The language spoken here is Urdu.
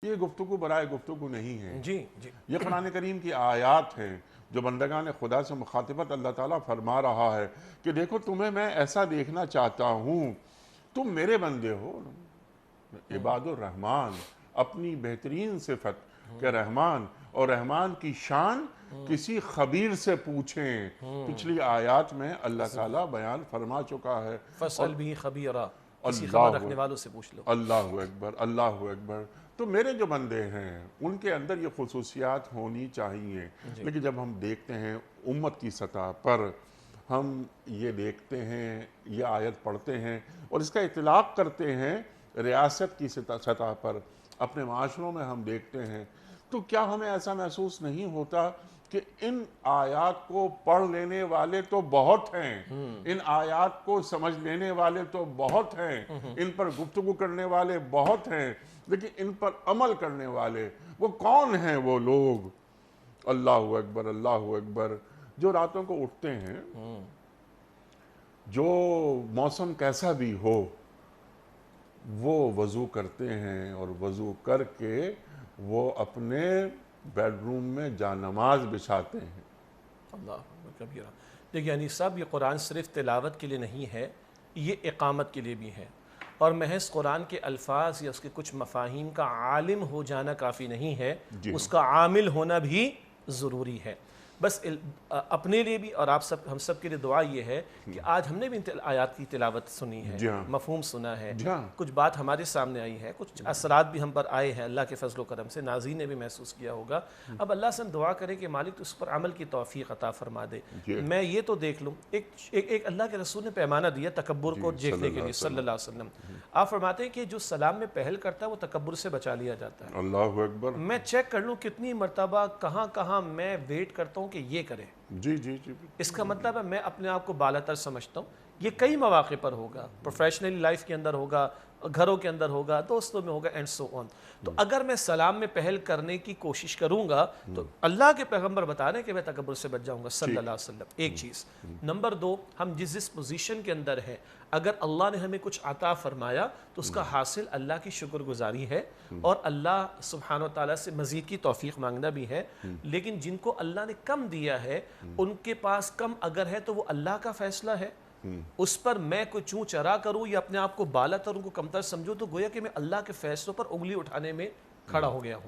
یہ گفتگو برائے گفتگو نہیں ہے. جی جی یہ قرآن کریم کی آیات ہیں جو بندگان خدا سے مخاطبت اللہ تعالیٰ فرما رہا ہے کہ دیکھو تمہیں میں ایسا دیکھنا چاہتا ہوں، تم میرے بندے ہو. عباد الرحمن اپنی بہترین صفت کہ رحمان اور رحمان کی شان کسی خبیر سے پوچھیں. پچھلی آیات میں اللہ تعالیٰ بیان فرما چکا ہے. فَاسْأَلْ بِهِ خَبِيرًا، کسی خبر اللہ رکھنے والوں سے پوچھ لو. اللہ اکبر اللہ اکبر. تو میرے جو بندے ہیں ان کے اندر یہ خصوصیات ہونی چاہیے. لیکن جب ہم دیکھتے ہیں امت کی سطح پر، ہم یہ دیکھتے ہیں، یہ آیت پڑھتے ہیں اور اس کا اطلاق کرتے ہیں ریاست کی سطح پر، اپنے معاشروں میں ہم دیکھتے ہیں، تو کیا ہمیں ایسا محسوس نہیں ہوتا کہ ان آیات کو پڑھ لینے والے تو بہت ہیں، ان آیات کو سمجھ لینے والے تو بہت ہیں، ان پر گفتگو کرنے والے بہت ہیں، لیکن ان پر عمل کرنے والے وہ کون ہیں؟ وہ لوگ اللہ اکبر اللہ اکبر جو راتوں کو اٹھتے ہیں، جو موسم کیسا بھی ہو وہ وضو کرتے ہیں اور وضو کر کے وہ اپنے بیڈ روم میں جانماز بچھاتے ہیں. اللہ اکبر کبیرہ. دیکھیے یعنی صاحب، یہ قرآن صرف تلاوت کے لیے نہیں ہے، یہ اقامت کے لیے بھی ہے. اور محض قرآن کے الفاظ یا اس کے کچھ مفاہیم کا عالم ہو جانا کافی نہیں ہے، اس کا عامل ہونا بھی ضروری ہے. بس اپنے لیے بھی اور ہم سب کے لیے دعا یہ ہے کہ آج ہم نے بھی آیات کی تلاوت سنی ہے، مفہوم سنا ہے، کچھ بات ہمارے سامنے آئی ہے، کچھ اثرات بھی ہم پر آئے ہیں اللہ کے فضل و کرم سے، ناظرین نے بھی محسوس کیا ہوگا. اب اللہ سے ہم دعا کریں کہ مالک تو اس پر عمل کی توفیق عطا فرما دے. میں یہ تو دیکھ لوں، ایک اللہ کے رسول نے پیمانہ دیا تکبر کو دیکھنے کے لیے صلی اللہ علیہ وسلم. آپ فرماتے ہیں کہ جو سلام میں پہل کرتا ہے وہ تکبر سے بچا لیا جاتا ہے. اللہ اکبر. میں چیک کر لوں کتنی مرتبہ کہاں میں ویٹ کرتا ہوں کہ یہ کرے. جی جی جی. اس کا مطلب ہے میں اپنے آپ کو بالا تر سمجھتا ہوں. یہ کئی مواقع پر ہوگا، پروفیشنل لائف کے اندر ہوگا، گھروں کے اندر ہوگا، دوستوں میں ہوگا، اینڈ سو آن. تو اگر میں سلام میں پہل کرنے کی کوشش کروں گا تو اللہ کے پیغمبر بتا رہے ہیں کہ میں تکبر سے بچ جاؤں گا صلی اللہ علیہ وسلم. ایک چیز. نمبر دو، ہم جس پوزیشن کے اندر ہیں، اگر اللہ نے ہمیں کچھ عطا فرمایا تو اس کا حاصل اللہ کی شکر گزاری ہے اور اللہ سبحانہ و تعالیٰ سے مزید کی توفیق مانگنا بھی ہے. لیکن جن کو اللہ نے کم دیا ہے، ان کے پاس کم اگر ہے تو وہ اللہ کا فیصلہ ہے. اس پر میں کوئی چوں چرا کروں یا اپنے آپ کو بالا تر ان کو کمتر سمجھوں تو گویا کہ میں اللہ کے فیصلوں پر انگلی اٹھانے میں کھڑا ہو گیا ہوں.